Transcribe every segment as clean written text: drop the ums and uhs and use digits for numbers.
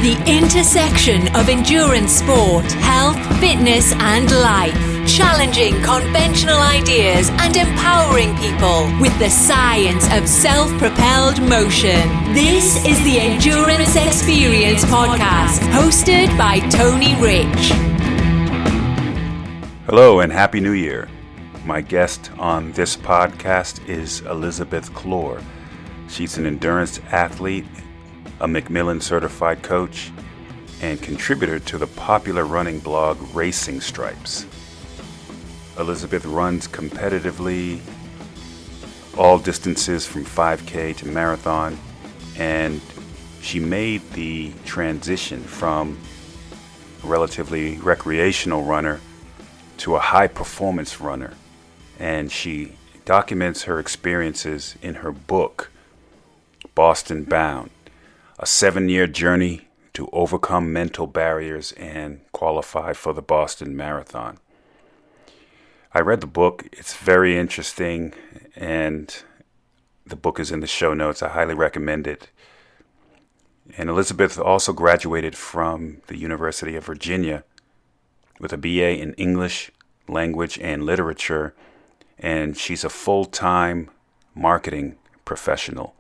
The intersection of endurance sport, health, fitness, and life. Challenging conventional ideas and empowering people with the science of self-propelled motion. This is the Endurance Experience Podcast, hosted by Tony Rich. Hello and Happy New Year. My guest on this podcast is Elizabeth Clor. She's an endurance athlete, a Macmillan certified coach, and contributor to the popular running blog Racing Stripes. Elizabeth runs competitively all distances from 5K to marathon, and she made the transition from a relatively recreational runner to a high-performance runner. And she documents her experiences in her book, Boston Bound, a 7-year journey to overcome mental barriers and qualify for the Boston Marathon. I read the book. It's very interesting, and the book is in the show notes. I highly recommend it. And Elizabeth also graduated from the University of Virginia with a BA in English, Language, and Literature, and she's a full-time marketing professional.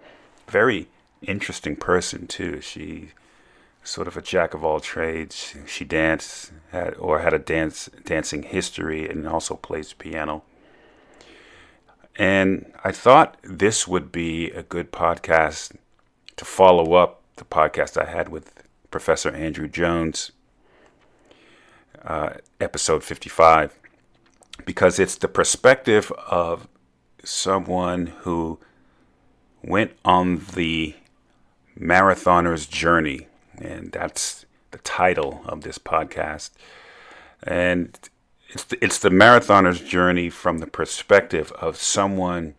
Very interesting person too. She sort of a jack of all trades. She had a dancing history and also plays piano. And I thought this would be a good podcast to follow up the podcast I had with Professor Andrew Jones, episode 55, because it's the perspective of someone who went on the marathoner's journey, and that's the title of this podcast. And it's the marathoner's journey from the perspective of someone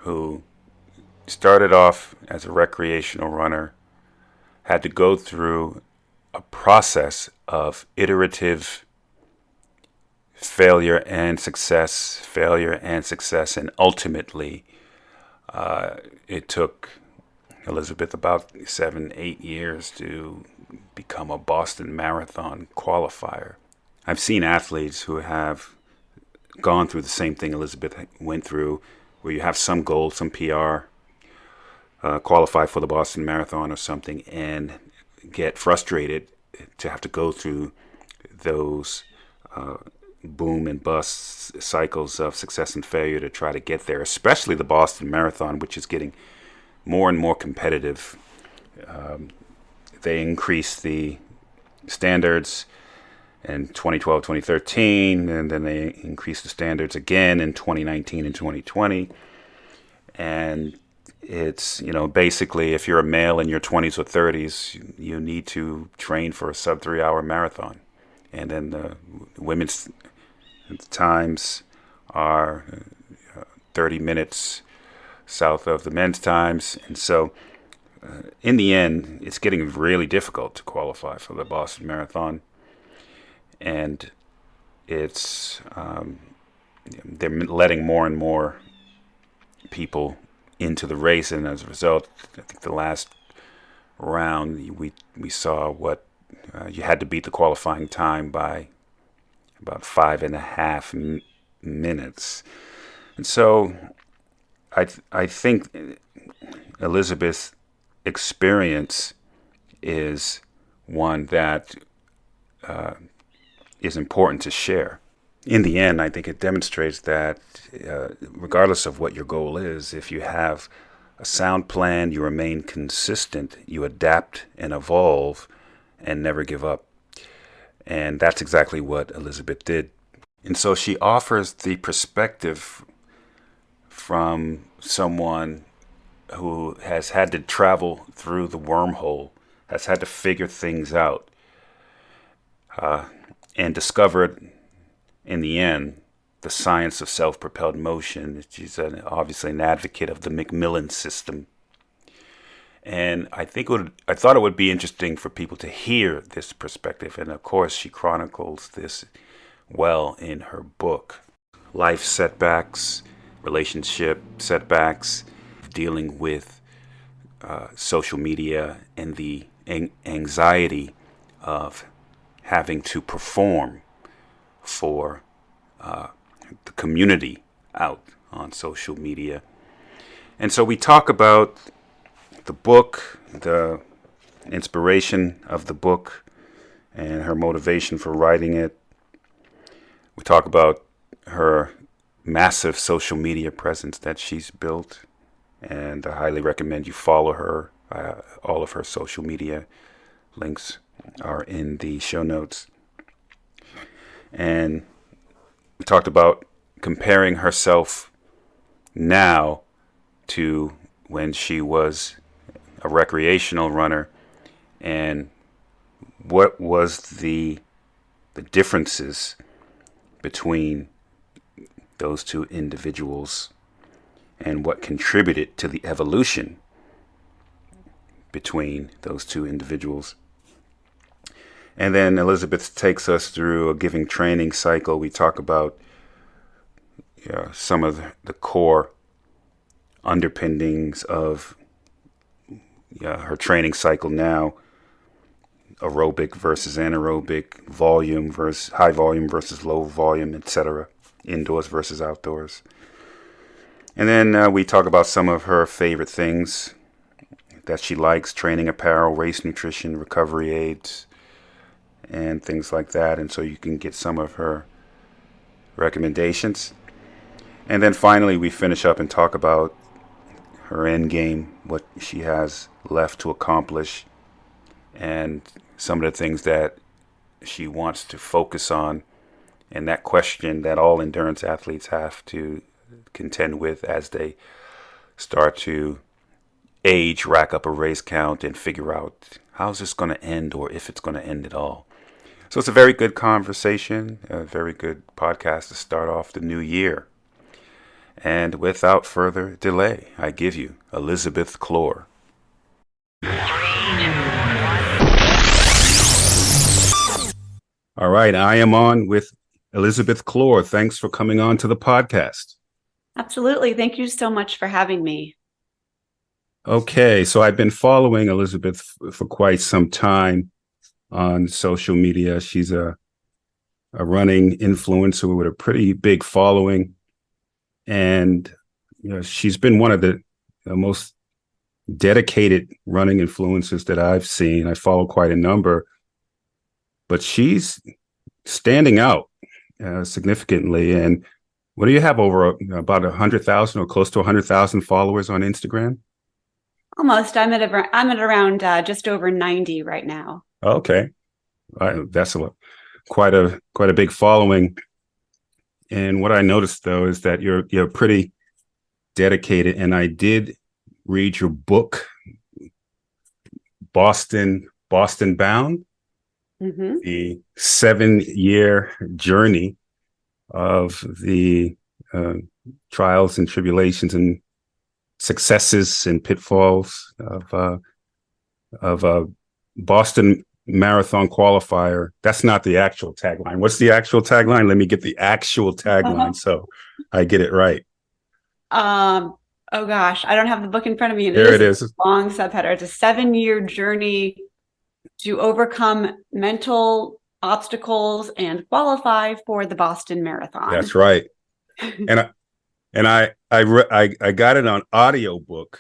who started off as a recreational runner, had to go through a process of iterative failure and success, and ultimately it took Elizabeth about 7-8 years to become a Boston Marathon qualifier. I've seen athletes who have gone through the same thing Elizabeth went through, where you have some goal, some PR, qualify for the Boston Marathon or something, and get frustrated to have to go through those boom and bust cycles of success and failure to try to get there, especially the Boston Marathon, which is getting more and more competitive. They increased the standards in 2012, 2013, and then they increased the standards again in 2019 and 2020. And it's, basically if you're a male in your 20s or 30s, you need to train for a sub 3 hour marathon. And then the women's times are 30 minutes south of the men's times. And so in the end, it's getting really difficult to qualify for the Boston Marathon. And it's they're letting more and more people into the race, and as a result, I think the last round we saw what you had to beat the qualifying time by about 5.5 minutes. And so I think Elizabeth's experience is one that is important to share. In the end, I think it demonstrates that regardless of what your goal is, if you have a sound plan, you remain consistent, you adapt and evolve and never give up. And that's exactly what Elizabeth did. And so she offers the perspective from someone who has had to travel through the wormhole, has had to figure things out, and discovered in the end the science of self-propelled motion. She's obviously an advocate of the Macmillan system. And I thought it would be interesting for people to hear this perspective. And of course, she chronicles this well in her book. Life setbacks, relationship setbacks, dealing with social media and the anxiety of having to perform for the community out on social media. And so we talk about the book, the inspiration of the book, and her motivation for writing it. We talk about her massive social media presence that she's built, and I highly recommend you follow her. All of her social media links are in the show notes. And we talked about comparing herself now to when she was a recreational runner, and what was the differences between those two individuals, and what contributed to the evolution between those two individuals. And then Elizabeth takes us through a giving training cycle. We talk about some of the core underpinnings of her training cycle now: aerobic versus anaerobic, volume versus high volume versus low volume, etc., indoors versus outdoors. And then we talk about some of her favorite things that she likes: training apparel, race nutrition, recovery aids, and things like that. And so you can get some of her recommendations. And then finally we finish up and talk about her end game, what she has left to accomplish, and some of the things that she wants to focus on, and that question that all endurance athletes have to contend with as they start to age, rack up a race count, and figure out how's this going to end, or if it's going to end at all. So it's a very good conversation, a very good podcast to start off the new year. And without further delay, I give you Elizabeth Clor. All right, I am on with Elizabeth Clor. Thanks for coming on to the podcast. Absolutely. Thank you so much for having me. Okay, so I've been following Elizabeth for quite some time on social media. She's a running influencer with a pretty big following, and she's been one of the most dedicated running influencers that I've seen. I follow quite a number, but she's standing out significantly. And what do you have, over about 100,000 or close to 100,000 followers on Instagram? Almost. I'm at around just over 90 right now. Okay, that's quite a big following. And what I noticed, though, is that you're pretty dedicated. And I did read your book, Boston Bound, the 7-year journey of the trials and tribulations and successes and pitfalls of a Boston Marathon qualifier. That's not the actual tagline. What's the actual tagline? Let me get the actual tagline so I get it right. Oh gosh, I don't have the book in front of me. There it is. A long subheader. It's a 7-year journey to overcome mental obstacles and qualify for the Boston Marathon. That's right. And I got it on audiobook.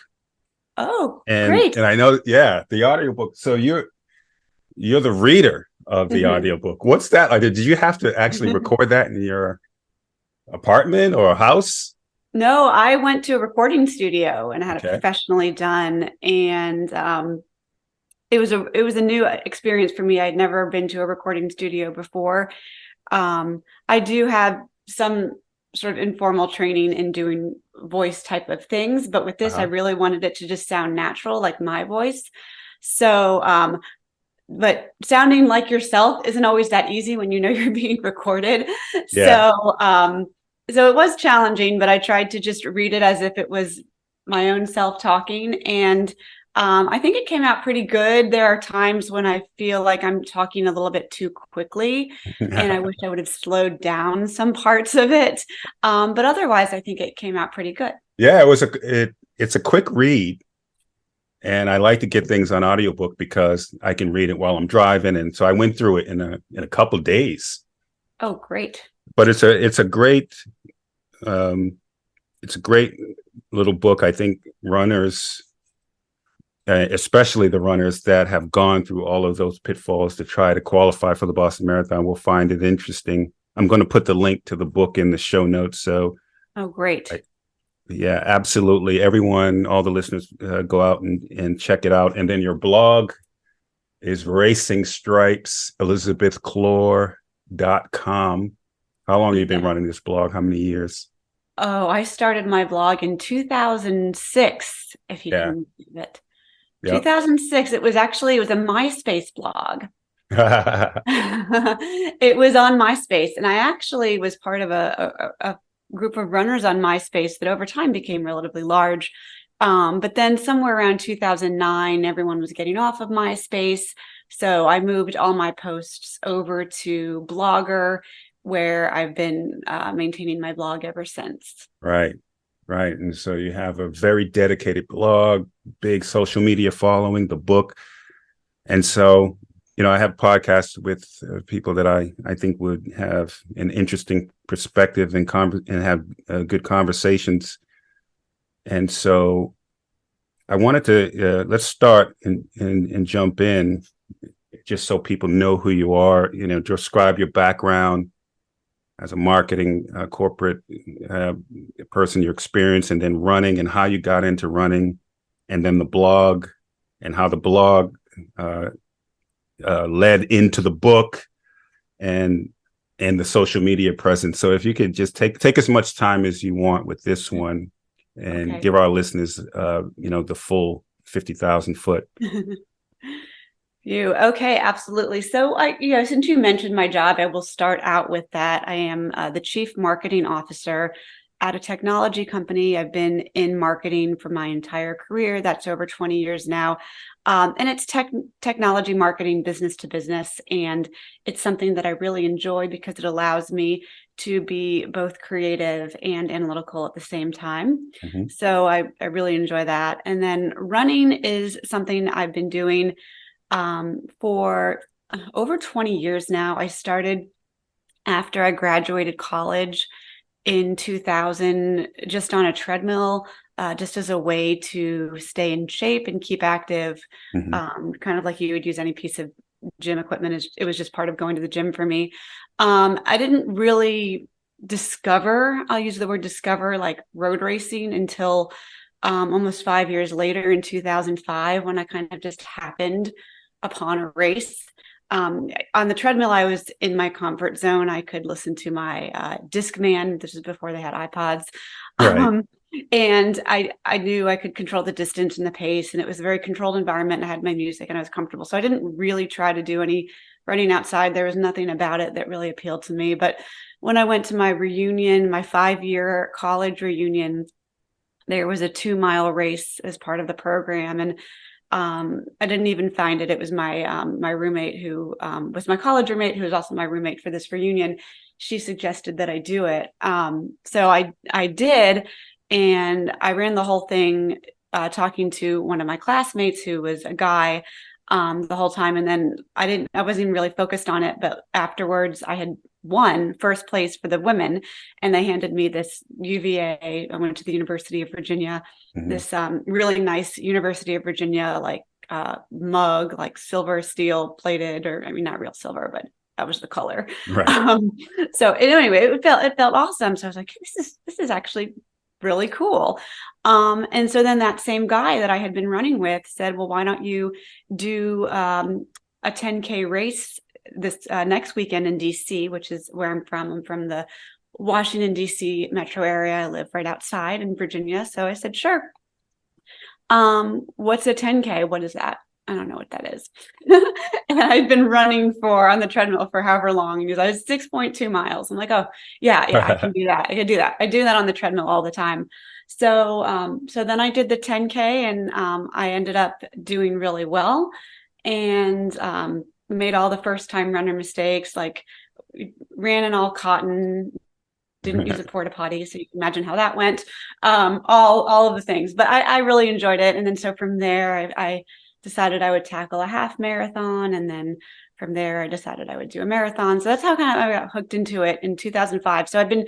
Oh, and, great. And I know, the audiobook. So you're the reader of the audiobook. What's that like? Did you have to actually record that in your apartment or a house? No, I went to a recording studio and had it professionally done. And it was a new experience for me. I'd never been to a recording studio before. I do have some sort of informal training in doing voice type of things, but with this, I really wanted it to just sound natural, like my voice. So, but sounding like yourself isn't always that easy when you know you're being recorded. Yeah. So it was challenging, but I tried to just read it as if it was my own self talking. And I think it came out pretty good. There are times when I feel like I'm talking a little bit too quickly and I wish I would have slowed down some parts of it. But otherwise, I think it came out pretty good. Yeah, it's a quick read. And I like to get things on audiobook because I can read it while I'm driving. And so I went through it in a couple of days. Oh, great. But um, it's a great little book. I think runners, especially the runners that have gone through all of those pitfalls to try to qualify for the Boston Marathon, will find it interesting. I'm going to put the link to the book in the show notes. So, Oh, great. yeah, absolutely. Everyone, all the listeners, go out and check it out. And then your blog is Racing Stripes, ElizabethClor.com. How long have you been running this blog? How many years? Oh, I started my blog in 2006, if you can believe it. Yep. 2006. It was a MySpace blog. It was on MySpace, and I actually was part of a group of runners on MySpace that over time became relatively large. But then somewhere around 2009, everyone was getting off of MySpace. So I moved all my posts over to Blogger, where I've been maintaining my blog ever since. Right. And so you have a very dedicated blog, big social media following, the book. And so, I have podcasts with people that I think would have an interesting perspective and have good conversations. And so I wanted to, let's start and jump in just so people know who you are, describe your background as a marketing corporate person, your experience, and then running and how you got into running, and then the blog and how the blog led into the book and the social media presence. So if you could just take as much time as you want with this one and give our listeners, the full 50,000 foot. Okay, absolutely. So since you mentioned my job, I will start out with that. I am the chief marketing officer at a technology company. I've been in marketing for my entire career. That's over 20 years now. And it's technology marketing, business to business. And it's something that I really enjoy because it allows me to be both creative and analytical at the same time. Mm-hmm. So I really enjoy that. And then running is something I've been doing for over 20 years now. I started after I graduated college in 2000, just on a treadmill, just as a way to stay in shape and keep active. Mm-hmm. Kind of like you would use any piece of gym equipment. It was just part of going to the gym for me. I didn't really I'll use the word discover, like road racing until almost 5 years later in 2005, when I kind of just happened upon a race. On the treadmill, I was in my comfort zone. I could listen to my Discman. This is before they had iPods. Right. And I knew I could control the distance and the pace, and it was a very controlled environment. I had my music and I was comfortable. So I didn't really try to do any running outside. There was nothing about it that really appealed to me. But when I went to my reunion, my 5-year college reunion, there was a 2-mile race as part of the program. And I didn't even find it. It was my my roommate, who was my college roommate, who was also my roommate for this reunion. She suggested that I do it. So I did, and I ran the whole thing, talking to one of my classmates who was a guy, the whole time. And then I wasn't even really focused on it. But afterwards, I had won first place for the women, and they handed me this UVA. I went to the University of Virginia, mm-hmm. this really nice University of Virginia mug, like silver steel plated, or I mean, not real silver, but that was the color. Right. So anyway, it felt awesome. So I was like, this is actually really cool. And so then that same guy that I had been running with said, well, why don't you do a 10K race this next weekend in DC, which is where I'm from. I'm from the Washington, DC metro area. I live right outside in Virginia. So I said, sure. What's a 10K? What is that? I don't know what that is. And I'd been running on the treadmill for however long. And I was 6.2 miles. I'm like, oh yeah, I can do that. I can do that. I do that on the treadmill all the time. So, so then I did the 10K, and I ended up doing really well, and made all the first time runner mistakes, like ran in all cotton, didn't use a porta potty, so you can imagine how that went. All of the things, but I really enjoyed it. And then so from there, I decided I would tackle a half marathon, and then from there, I decided I would do a marathon. So that's how kind of I got hooked into it in 2005. So I've been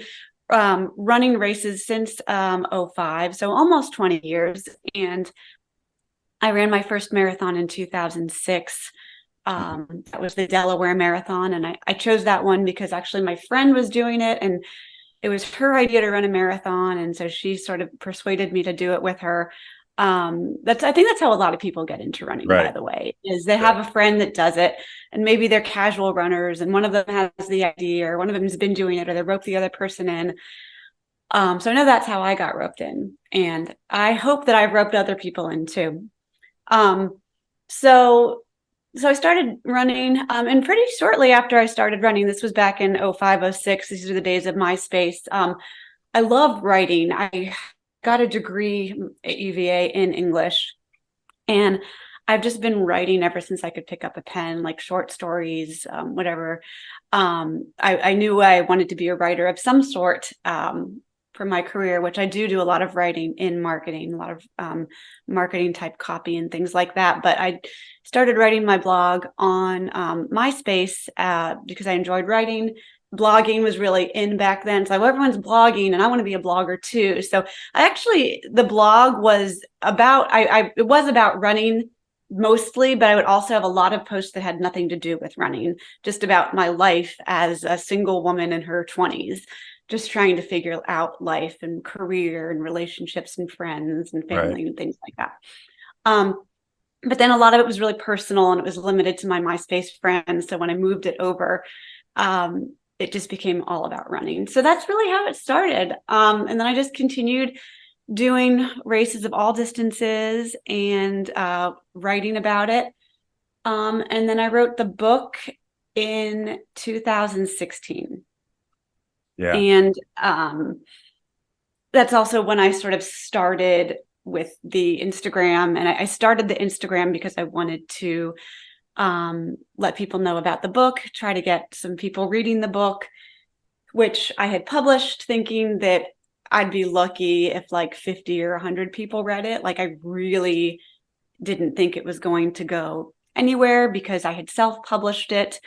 running races since '05, so almost 20 years. And I ran my first marathon in 2006. That was the Delaware Marathon. And I chose that one because actually my friend was doing it, and it was her idea to run a marathon. And so she sort of persuaded me to do it with her. I think that's how a lot of people get into running, by the way, is they have a friend that does it, and maybe they're casual runners, and one of them has the idea, or one of them has been doing it, or they rope the other person in. So I know that's how I got roped in, and I hope that I've roped other people in too. So I started running, and pretty shortly after I started running, this was back in '05, '06. These are the days of MySpace. I love writing. I got a degree at UVA in English, and I've just been writing ever since I could pick up a pen, like short stories, whatever. I knew I wanted to be a writer of some sort for my career, which I do a lot of writing in marketing, a lot of marketing type copy and things like that. But I started writing my blog on MySpace because I enjoyed writing. Blogging was really in back then. So everyone's blogging, and I want to be a blogger too. So the blog was about, it was about running mostly, but I would also have a lot of posts that had nothing to do with running, just about my life as a single woman in her 20s, just trying to figure out life and career and relationships and friends and family and things like that. But then a lot of it was really personal, and it was limited to my MySpace friends. So when I moved it over, it just became all about running. So that's really how it started. And then I just continued doing races of all distances and writing about it. And then I wrote the book in 2016. Yeah. And that's also when I sort of started with the Instagram. And I started the Instagram because I wanted to let people know about the book, try to get some people reading the book, which I had published thinking that I'd be lucky if like 50 or 100 people read it. Like I really didn't think it was going to go anywhere because I had self-published it.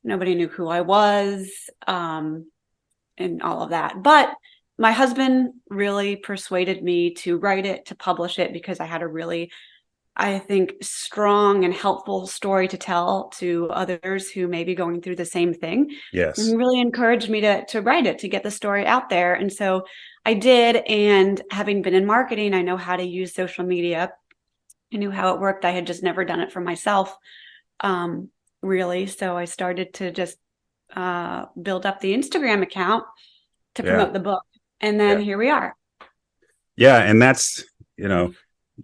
Nobody knew who I was and all of that. But my husband really persuaded me to write it, to publish it, because I had a really, I think, strong and helpful story to tell to others who may be going through the same thing. Yes. And really encouraged me to write it, to get the story out there. And so I did. And having been in marketing, I know how to use social media. I knew how it worked. I had just never done it for myself, really. So I started to just build up the Instagram account to promote the book. And then here we are. Yeah. And that's,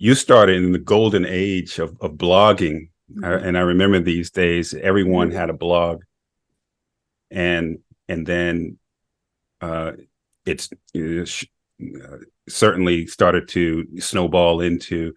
you started in the golden age of blogging. And I remember these days, everyone had a blog. And then it's certainly started to snowball into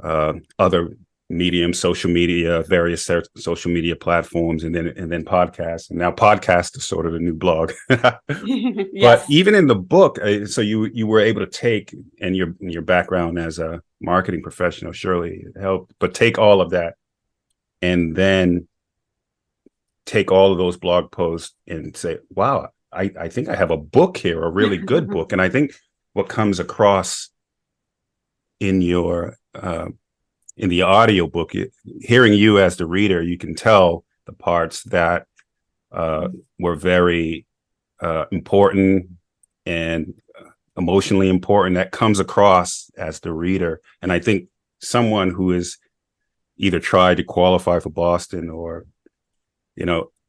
other mediums, social media, various social media platforms, and then podcasts. And now podcast is sort of a new blog. Yes. But even in the book, so you were able to take, and your background as a marketing professional surely helped, but take all of that and then take all of those blog posts and say, wow, I think I have a book here, a really good book. And I think what comes across in your in the audiobook, hearing you as the reader, you can tell the parts that were very important and emotionally important. That comes across as the reader. And I think someone who has either tried to qualify for Boston or,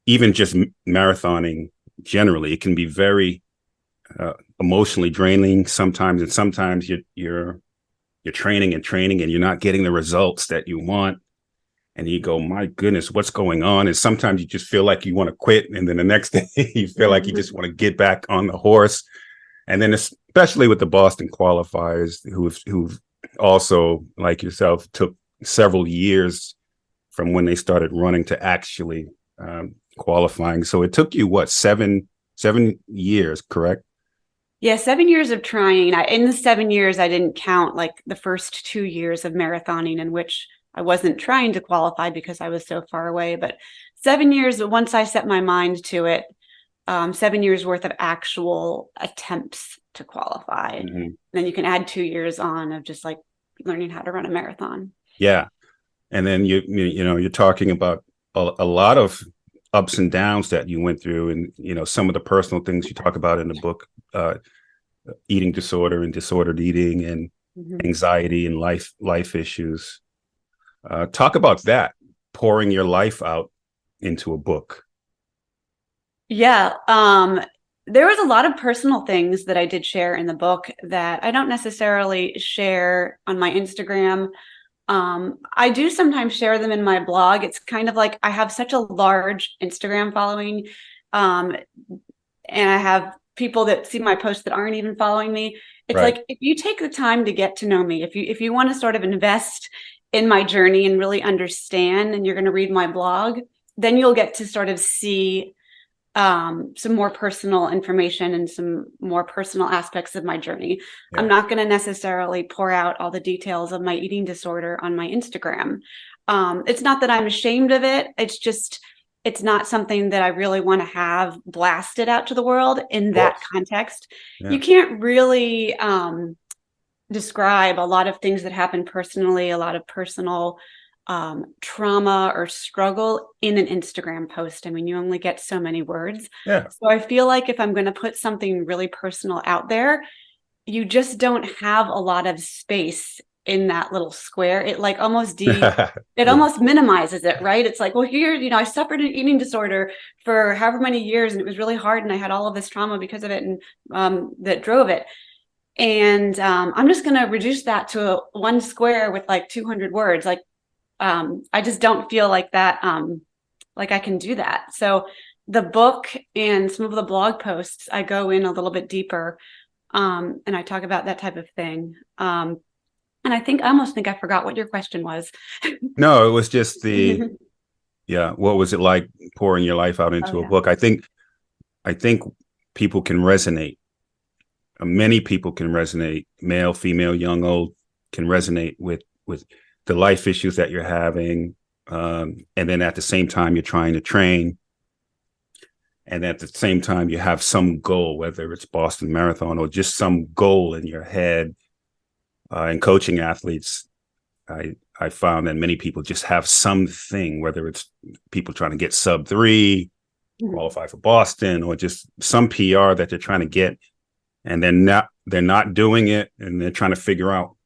even just marathoning generally, it can be very emotionally draining sometimes. And sometimes you're training and you're not getting the results that you want. And you go, my goodness, what's going on? And sometimes you just feel like you want to quit. And then the next day you feel like you just want to get back on the horse. And then especially with the Boston qualifiers who've also, like yourself, took several years from when they started running to actually qualifying. So it took you, what, seven years, correct? Yeah, 7 years of trying. In the 7 years, I didn't count like the first 2 years of marathoning in which I wasn't trying to qualify because I was so far away. But 7 years, once I set my mind to it, 7 years worth of actual attempts to qualify. Mm-hmm. Then you can add 2 years on of just like learning how to run a marathon. Yeah. And then you're talking about a lot of ups and downs that you went through, and some of the personal things you talk about in the book, eating disorder and disordered eating, and anxiety and life issues. Talk about that, pouring your life out into a book. Yeah. There was a lot of personal things that I did share in the book that I don't necessarily share on my Instagram. I do sometimes share them in my blog. It's kind of like I have such a large Instagram following, and I have people that see my posts that aren't even following me. It's Right. like, if you take the time to get to know me, if you want to sort of invest in my journey and really understand, and you're going to read my blog, then you'll get to sort of see some more personal information and some more personal aspects of my journey. Yeah. I'm not going to necessarily pour out all the details of my eating disorder on my Instagram. It's not that I'm ashamed of it. It's just, it's not something that I really want to have blasted out to the world in that context. Yeah. You can't really describe a lot of things that happen personally, a lot of personal trauma or struggle in an Instagram post. I mean, you only get so many words. Yeah. So I feel like if I'm going to put something really personal out there, you just don't have a lot of space in that little square. It like almost almost minimizes it, right? It's like, well, here, I suffered an eating disorder for however many years, and it was really hard, and I had all of this trauma because of it, and that drove it. And I'm just going to reduce that to one square with like 200 words. Like, I just don't feel like that, like I can do that. So the book and some of the blog posts, I go in a little bit deeper, and I talk about that type of thing. And I almost think I forgot what your question was. No, it was just what was it like pouring your life out into a book? I think people can resonate. Many people can resonate, male, female, young, old, can resonate with the life issues that you're having. And then at the same time, you're trying to train. And at the same time, you have some goal, whether it's Boston Marathon or just some goal in your head. And coaching athletes, I found that many people just have something, whether it's people trying to get sub 3, qualify for Boston, or just some PR that they're trying to get. And they're not doing it, and they're trying to figure out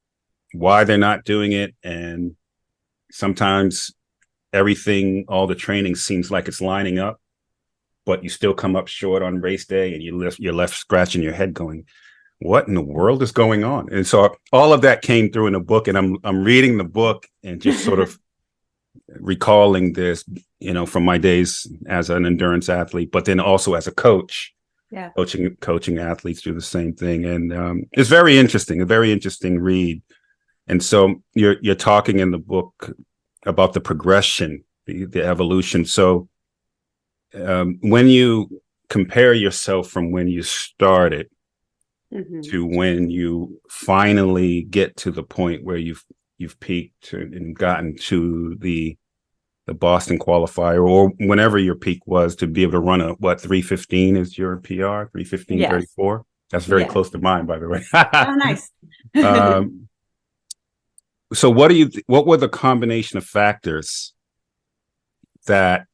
why they're not doing it. And sometimes all the training seems like it's lining up, but you still come up short on race day, and you're left scratching your head going, what in the world is going on? And so all of that came through in the book, and I'm reading the book and just sort of recalling this, from my days as an endurance athlete, but then also as a coach. Yeah. Coaching athletes do the same thing. And it's a very interesting read. And so you're talking in the book about the progression, the evolution. So when you compare yourself from when you started to when you finally get to the point where you've peaked and gotten to the Boston qualifier, or whenever your peak was, to be able to run 3:15 is your PR, 3:15:34. Yes. That's very close to mine, by the way. Oh, nice. So what were the combination of factors that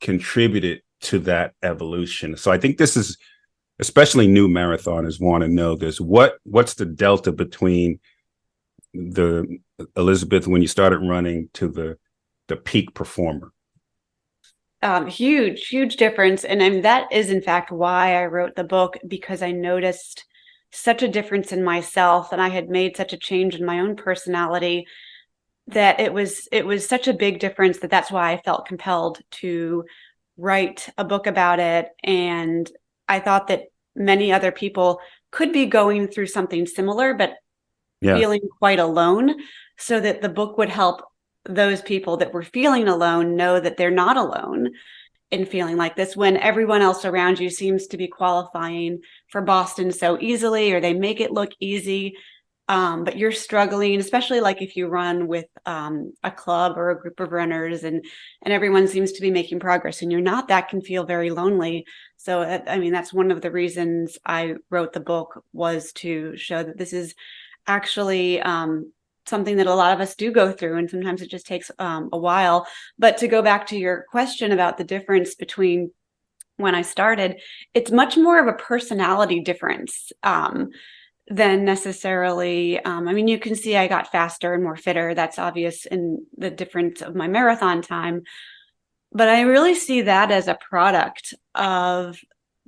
contributed to that evolution? So I think this is, especially new marathoners want to know this. What's the delta between the Elizabeth when you started running to the peak performer? Huge difference. And that is in fact why I wrote the book, because I noticed such a difference in myself, and I had made such a change in my own personality that it was such a big difference that's why I felt compelled to write a book about it. And I thought that many other people could be going through something similar, but feeling quite alone, so that the book would help those people that were feeling alone know that they're not alone. in feeling like this when everyone else around you seems to be qualifying for Boston so easily, or they make it look easy, but you're struggling, especially like if you run with a club or a group of runners, and everyone seems to be making progress and you're not, that can feel very lonely. So I mean, that's one of the reasons I wrote the book, was to show that this is actually something that a lot of us do go through, and sometimes it just takes a while. But to go back to your question about the difference between when I started, it's much more of a personality difference than necessarily, I mean, you can see I got faster and more fitter. That's obvious in the difference of my marathon time. But I really see that as a product of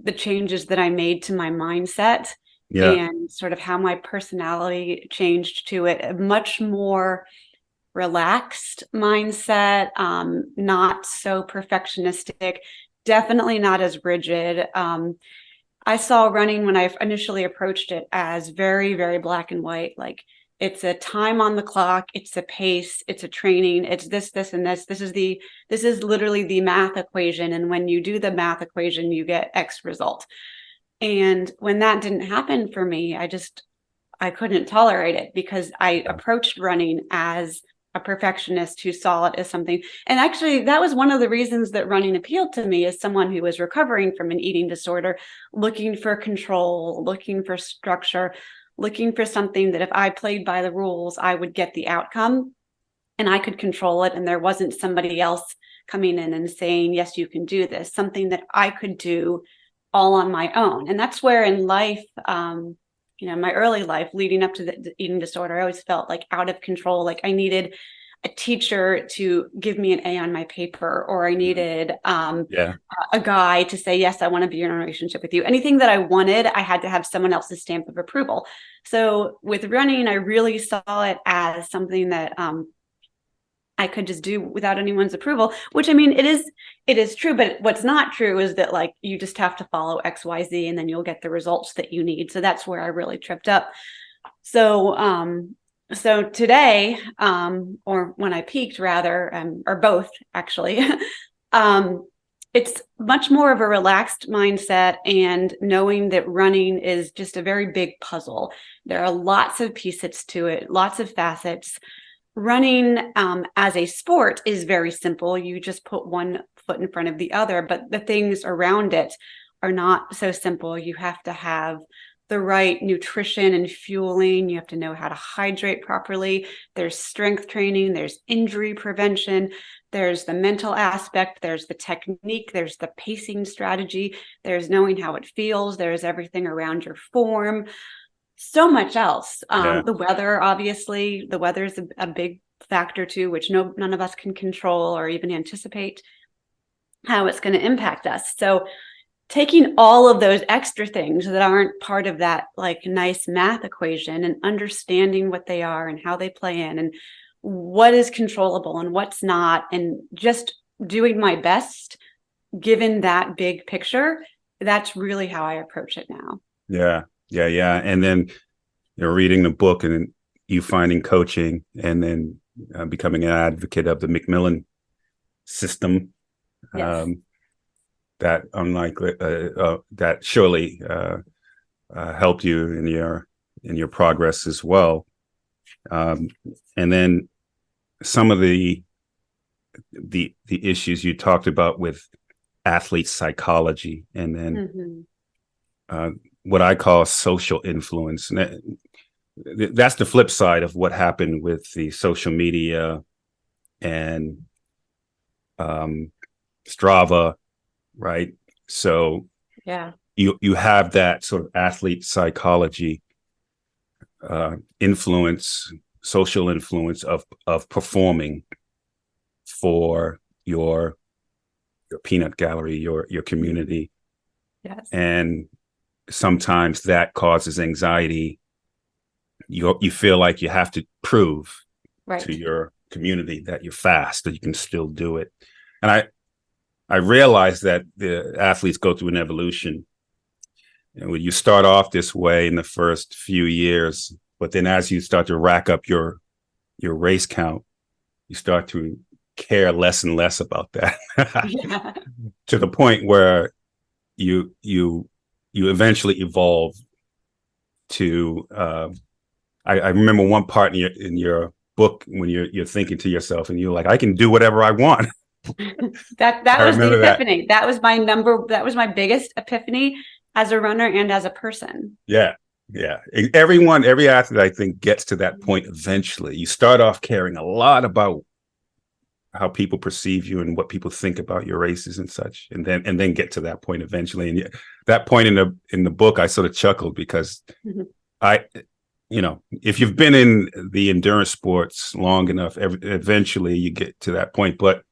the changes that I made to my mindset, and sort of how my personality changed to it. A much more relaxed mindset, not so perfectionistic, definitely not as rigid. I saw running, when I initially approached it, as very, very black and white. Like, it's a time on the clock, it's a pace, it's a training, it's this, and this. This is literally the math equation. And when you do the math equation, you get X result. And when that didn't happen for me, I couldn't tolerate it, because I approached running as a perfectionist who saw it as something. And actually, that was one of the reasons that running appealed to me, as someone who was recovering from an eating disorder, looking for control, looking for structure, looking for something that if I played by the rules, I would get the outcome and I could control it. And there wasn't somebody else coming in and saying, yes, you can do this, something that I could do all on my own. And that's where in life, my early life leading up to the eating disorder, I always felt like out of control. Like I needed a teacher to give me an A on my paper, or I needed a guy to say, yes, I want to be in a relationship with you. Anything that I wanted, I had to have someone else's stamp of approval. So with running, I really saw it as something that I could just do without anyone's approval, which, I mean, it is true, but what's not true is that, like, you just have to follow X, Y, Z, and then you'll get the results that you need. So that's where I really tripped up. So, so today, or when I peaked rather, or both actually, it's much more of a relaxed mindset, and knowing that running is just a very big puzzle. There are lots of pieces to it, lots of facets. Running as a sport is very simple. You just put one foot in front of the other, but the things around it are not so simple. You have to have the right nutrition and fueling. You have to know how to hydrate properly. There's strength training, there's injury prevention, there's the mental aspect, there's the technique, there's the pacing strategy, there's knowing how it feels, there's everything around your form. So much else. The weather, obviously, the weather is a big factor too, which none of us can control or even anticipate how it's going to impact us. So taking all of those extra things that aren't part of that, like, nice math equation, and understanding what they are and how they play in, and what is controllable and what's not, and just doing my best given that big picture, that's really how I approach it now. Yeah. And then you're reading the book, and you finding coaching, and then becoming an advocate of the Macmillan system. Yes. That that surely helped you in your progress as well. And then some of the issues you talked about with athlete psychology, and then what I call social influence. And that's the flip side of what happened with the social media and Strava, right? So you have that sort of athlete psychology influence, social influence of performing for your peanut gallery, your community. Yes. And sometimes that causes anxiety. You feel like you have to prove to your community that you're fast, that you can still do it. And I realized that the athletes go through an evolution. And when you start off this way in the first few years, but then as you start to rack up your race count, you start to care less and less about that Yeah. to the point where you eventually evolve to I remember one part in your book when you're thinking to yourself and you're like, I can do whatever I want. that I was the remember that. epiphany. That was my biggest epiphany as a runner and as a person. Yeah. Yeah. Every athlete, I think, gets to that point eventually. You start off caring a lot about how people perceive you and what people think about your races and such, and then get to that point eventually. And that point in the book, I sort of chuckled because if you've been in the endurance sports long enough, eventually you get to that point. But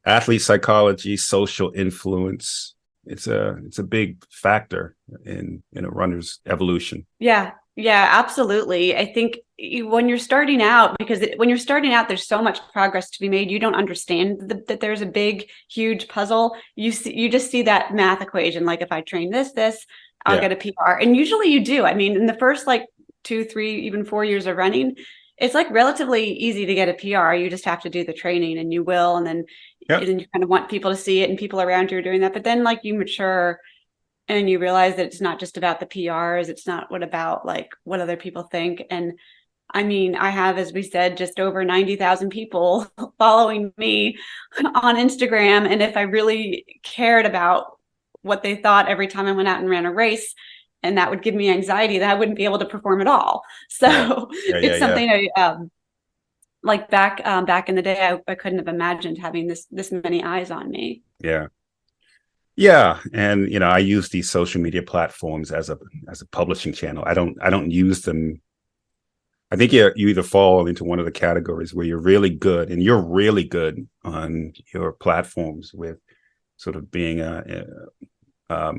athlete psychology, social influence, it's a big factor in a runner's evolution. Yeah, absolutely. I think when you're starting out, when you're starting out, there's so much progress to be made. You don't understand that there's a big, huge puzzle. You just see that math equation. Like if I train this, I'll get a PR. And usually you do. I mean, in the first like 2, 3, even 4 years of running, it's like relatively easy to get a PR. You just have to do the training and you will. And then you kind of want people to see it and people around you are doing that. But then like you mature and you realize that it's not just about the PRs. It's not about like what other people think. And I mean, I have, as we said, just over 90,000 people following me on Instagram. And if I really cared about what they thought every time I went out and ran a race, and that would give me anxiety, that I wouldn't be able to perform at all. So it's something like back in the day, I couldn't have imagined having this many eyes on me. Yeah. Yeah, and I use these social media platforms as a publishing channel. I don't use them. I think you either fall into one of the categories where you're really good, and you're really good on your platforms with sort of being a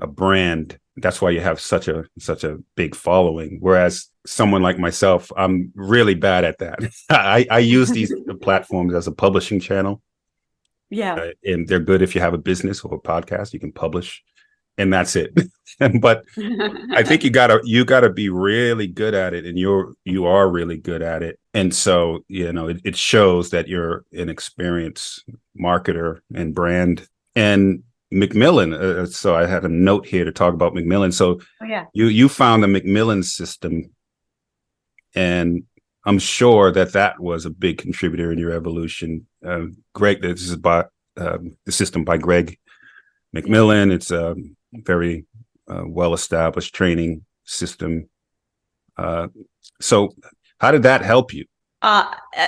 brand. That's why you have such a big following. Whereas someone like myself, I'm really bad at that. I use these platforms as a publishing channel. Yeah. And they're good if you have a business or a podcast, you can publish, and that's it. But I think you gotta be really good at it, and you are really good at it. And so, it shows that you're an experienced marketer and brand. And Macmillan, so I had a note here to talk about Macmillan. So you found the Macmillan system, and I'm sure that was a big contributor in your evolution. Greg, this is by the system by Greg Macmillan. It's a very well-established training system. So how did that help you?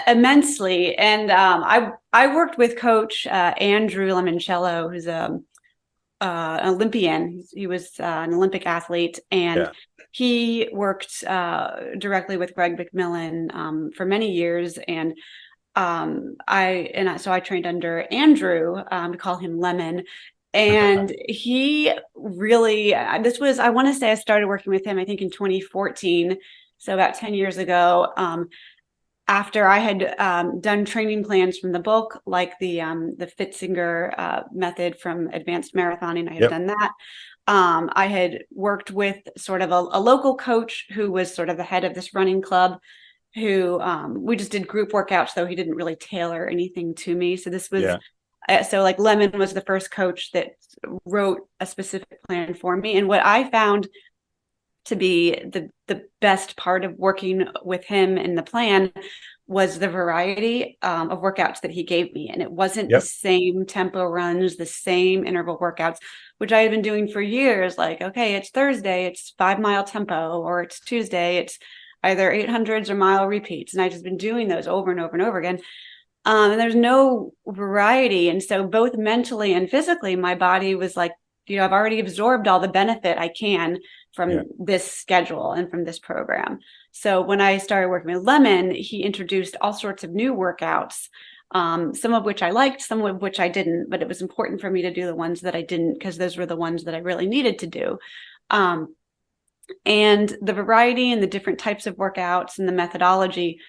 Immensely. And I worked with Coach Andrew Limoncello, who's an Olympian. He was an Olympic athlete, and he worked directly with Greg Macmillan for many years. And so I trained under Andrew, to call him Lemon. And he really, I want to say I started working with him, I think in 2014. So about 10 years ago, after I had done training plans from the book, like the Fitzinger method from Advanced Marathoning, I had done that. I had worked with sort of a local coach who was sort of the head of this running club, who we just did group workouts, though he didn't really tailor anything to me. So this was, so like Lemon was the first coach that wrote a specific plan for me. And what I found to be the best part of working with him in the plan was the variety of workouts that he gave me. And it wasn't the same tempo runs, the same interval workouts, which I had been doing for years. Like, okay, it's Thursday, it's 5-mile tempo, or it's Tuesday, it's either 800s or mile repeats. And I've just been doing those over and over and over again. And there's no variety. And so both mentally and physically, my body was like, I've already absorbed all the benefit I can from this schedule and from this program. So when I started working with Lemon, he introduced all sorts of new workouts, some of which I liked, some of which I didn't, but it was important for me to do the ones that I didn't, because those were the ones that I really needed to do. And the variety and the different types of workouts and the methodology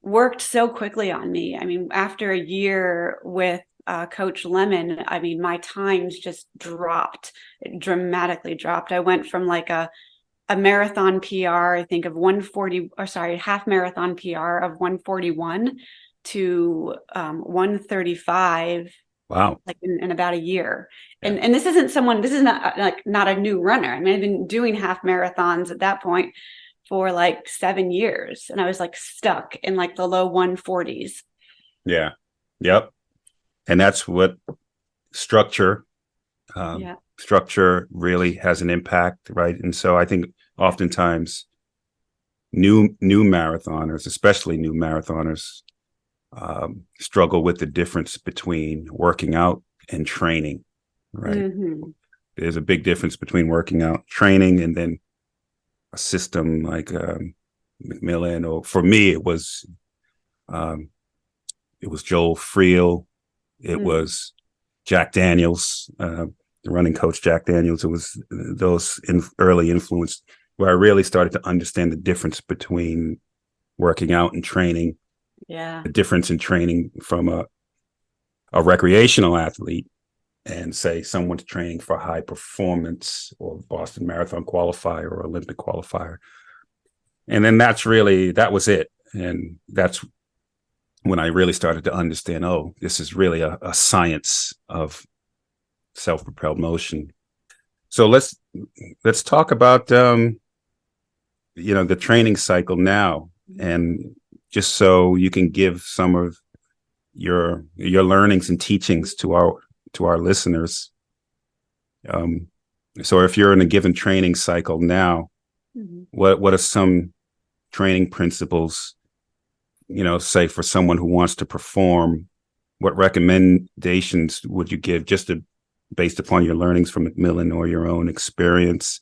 worked so quickly on me. I mean, after a year with Coach Lemon, I mean, my times just dropped. It dramatically dropped. I went from like a marathon PR, I think of 140, or sorry, half marathon PR of 141 to 135. Wow. Like in about a year. Yeah. And this is not a new runner. I mean, I've been doing half marathons at that point for like 7 years. And I was like stuck in like the low 140s. Yeah. Yep. And that's what structure really has an impact, right? And so I think oftentimes new marathoners, especially new marathoners, struggle with the difference between working out and training, right? Mm-hmm. There's a big difference between working out, training, and then a system like Macmillan, or for me, it was Joel Friel, it was Jack Daniels, the running coach Jack Daniels. It was those early influence where I really started to understand the difference between working out and training. Yeah. The difference in training from a recreational athlete and say someone's training for high performance or Boston Marathon qualifier or Olympic qualifier. And then that was it. And that's when I really started to understand, this is really a science of self-propelled motion. So let's talk about, the training cycle now, and just so you can give some of your learnings and teachings to our listeners. So if you're in a given training cycle now, what are some training principles, say for someone who wants to perform? What recommendations would you give based upon your learnings from Macmillan or your own experience?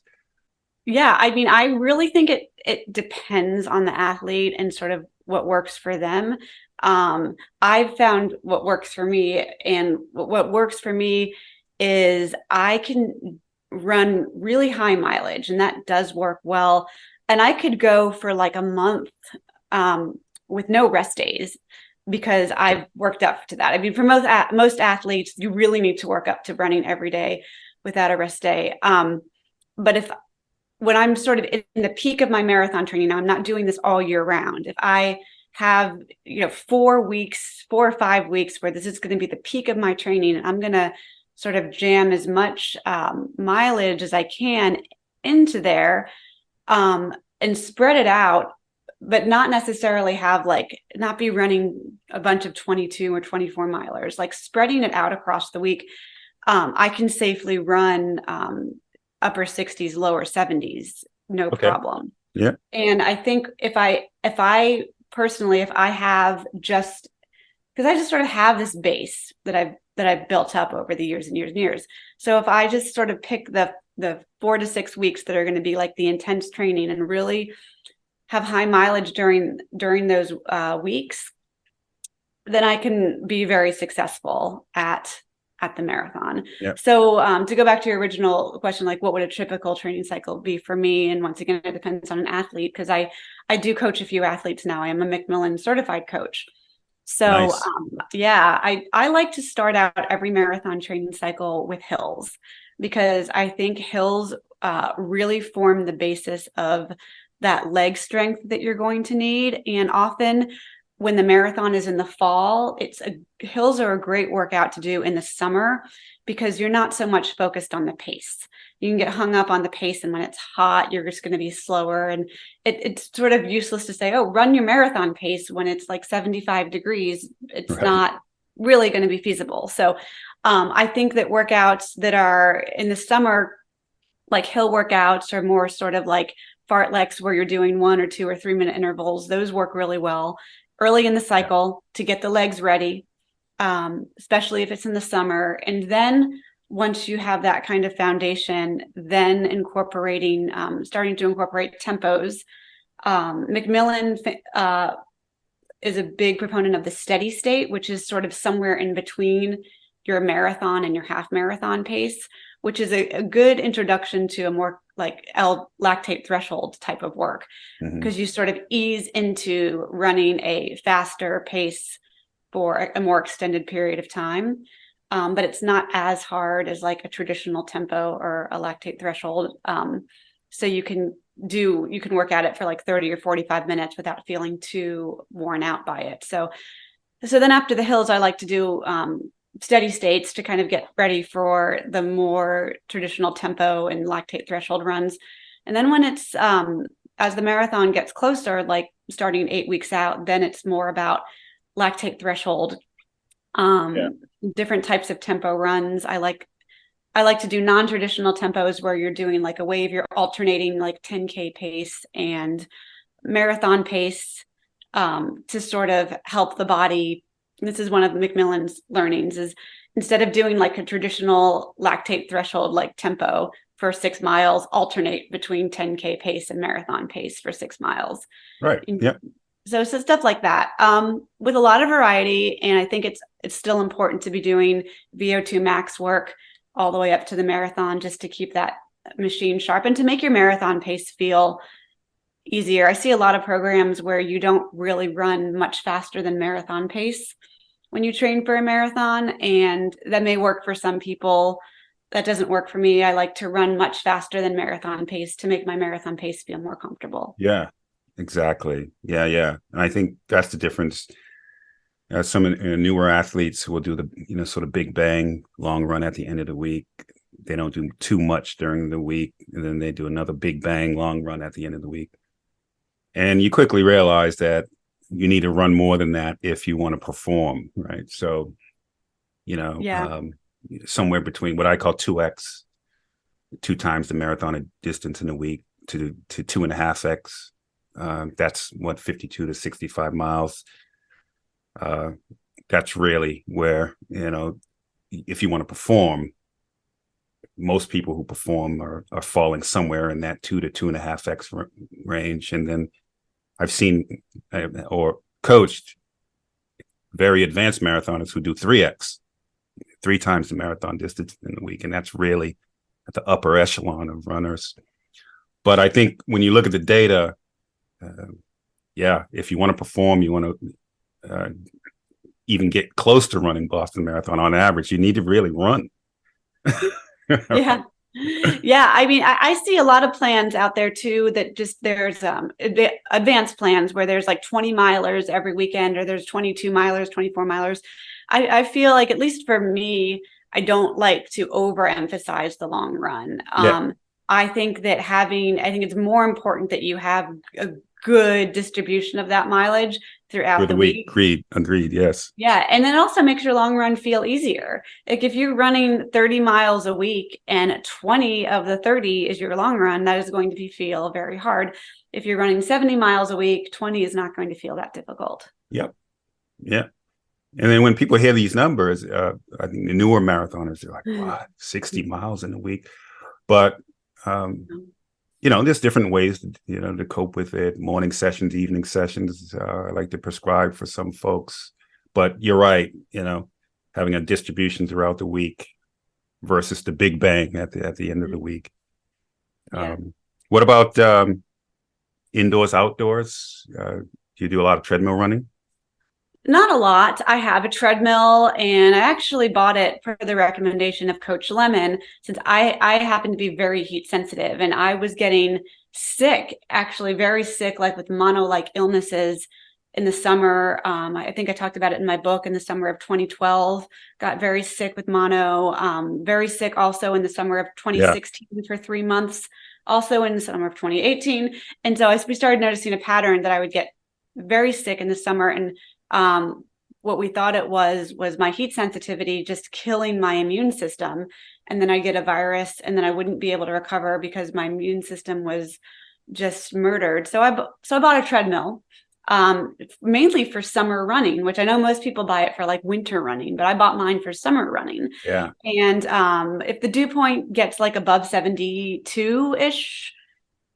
Yeah, I mean, I really think it depends on the athlete and sort of what works for them. I've found what works for me, and what works for me is I can run really high mileage, and that does work well. And I could go for like a month with no rest days because I've worked up to that. I mean, for most athletes, you really need to work up to running every day without a rest day. But when I'm sort of in the peak of my marathon training, now I'm not doing this all year round. If I have 4 or 5 weeks where this is going to be the peak of my training, and I'm going to sort of jam as much mileage as I can into there, and spread it out, but not necessarily not be running a bunch of 22 or 24 milers, like spreading it out across the week. I can safely run upper 60s, lower 70s, no problem. Yeah. And I think if I have just, because I just sort of have this base that I've built up over the years and years and years. So if I just sort of pick the 4 to 6 weeks that are going to be like the intense training and really have high mileage during those weeks, then I can be very successful at the marathon. Yep. So to go back to your original question, like what would a typical training cycle be for me? And once again, it depends on an athlete, because I do coach a few athletes now. I am a Macmillan certified coach. So nice. I like to start out every marathon training cycle with hills, because I think hills really form the basis of that leg strength that you're going to need. And often when the marathon is in the fall, hills are a great workout to do in the summer, because you're not so much focused on the pace. You can get hung up on the pace, and when it's hot, you're just going to be slower. And it's sort of useless to say, run your marathon pace when it's like 75 degrees. It's right. Not really going to be feasible. So I think that workouts that are in the summer, like hill workouts, are more sort of like fartleks, where you're doing 1 or 2 or 3 minute intervals. Those work really well early in the cycle to get the legs ready, especially if it's in the summer. And then once you have that kind of foundation, then starting to incorporate tempos. Macmillan is a big proponent of the steady state, which is sort of somewhere in between your marathon and your half marathon pace, which is a good introduction to a more like lactate threshold type of work, because you sort of ease into running a faster pace for a more extended period of time. But it's not as hard as like a traditional tempo or a lactate threshold. So you can work at it for like 30 or 45 minutes without feeling too worn out by it. So So then after the hills, I like to do steady states to kind of get ready for the more traditional tempo and lactate threshold runs. And then when it's as the marathon gets closer, like starting 8 weeks out, then it's more about lactate threshold, different types of tempo runs. I like to do non-traditional tempos where you're doing like a wave, you're alternating like 10K pace and marathon pace to sort of help the body. This is one of McMillan's learnings, is instead of doing like a traditional lactate threshold like tempo for 6 miles, alternate between 10K pace and marathon pace for 6 miles. Right. Yeah. So stuff like that, with a lot of variety. And I think it's still important to be doing VO2 max work all the way up to the marathon, just to keep that machine sharp and to make your marathon pace feel easier. I see a lot of programs where you don't really run much faster than marathon pace when you train for a marathon, and that may work for some people. That doesn't work for me. I like to run much faster than marathon pace to make my marathon pace feel more comfortable. Yeah, exactly. Yeah. And I think that's the difference. Some newer athletes will do the, sort of big bang long run at the end of the week. They don't do too much during the week, and then they do another big bang long run at the end of the week. And you quickly realize that you need to run more than that if you want to perform, right? So, somewhere between what I call 2x, 2 times the marathon distance in a week, to 2.5x. That's what 52 to 65 miles. That's really where, if you want to perform, most people who perform are falling somewhere in that 2 to 2.5x range. And then I've seen or coached very advanced marathoners who do 3x, 3 times the marathon distance in a week. And that's really at the upper echelon of runners. But I think when you look at the data, if you want to perform, you want to even get close to running Boston Marathon on average, you need to really run. Yeah. I mean, I see a lot of plans out there too, that just there's advanced plans where there's like 20 milers every weekend, or there's 22 milers, 24 milers. I feel like, at least for me, I don't like to overemphasize the long run. I think it's more important that you have a good distribution of that mileage throughout the week. Agreed. Yes. Yeah. And then also makes your long run feel easier. Like if you're running 30 miles a week and 20 of the 30 is your long run, that is going to feel very hard. If you're running 70 miles a week, 20 is not going to feel that difficult. Yep. Yeah. And then when people hear these numbers, I think the newer marathoners, they're like, what, 60 miles in a week? But, there's different ways, to cope with it. Morning sessions, evening sessions, I like to prescribe for some folks. But you're right, having a distribution throughout the week versus the big bang at the end of the week. What about indoors, outdoors? Do you do a lot of treadmill running? Not a lot. I have a treadmill, and I actually bought it per the recommendation of Coach Lemon, since I happen to be very heat sensitive, and I was getting sick, actually very sick, like with mono-like illnesses in the summer. I think I talked about it in my book. In the summer of 2012, got very sick with mono, very sick also in the summer of 2016 for 3 months, also in the summer of 2018. And so we started noticing a pattern that I would get very sick in the summer, and what we thought it was my heat sensitivity just killing my immune system. And then I get a virus, and then I wouldn't be able to recover because my immune system was just murdered. So I bought a treadmill, mainly for summer running, which I know most people buy it for like winter running, but I bought mine for summer running. Yeah. And if the dew point gets like above 72-ish,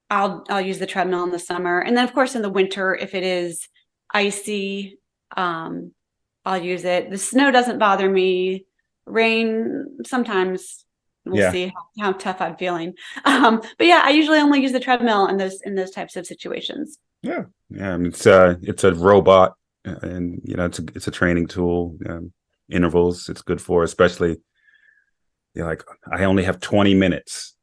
I'll use the treadmill in the summer. And then of course in the winter, if it is icy, I'll use it. The snow doesn't bother me. Rain, sometimes we'll see how tough I'm feeling. But yeah, I usually only use the treadmill in those types of situations. Yeah. I mean, it's a robot, and it's a training tool. Intervals, it's good for, especially like I only have 20 minutes.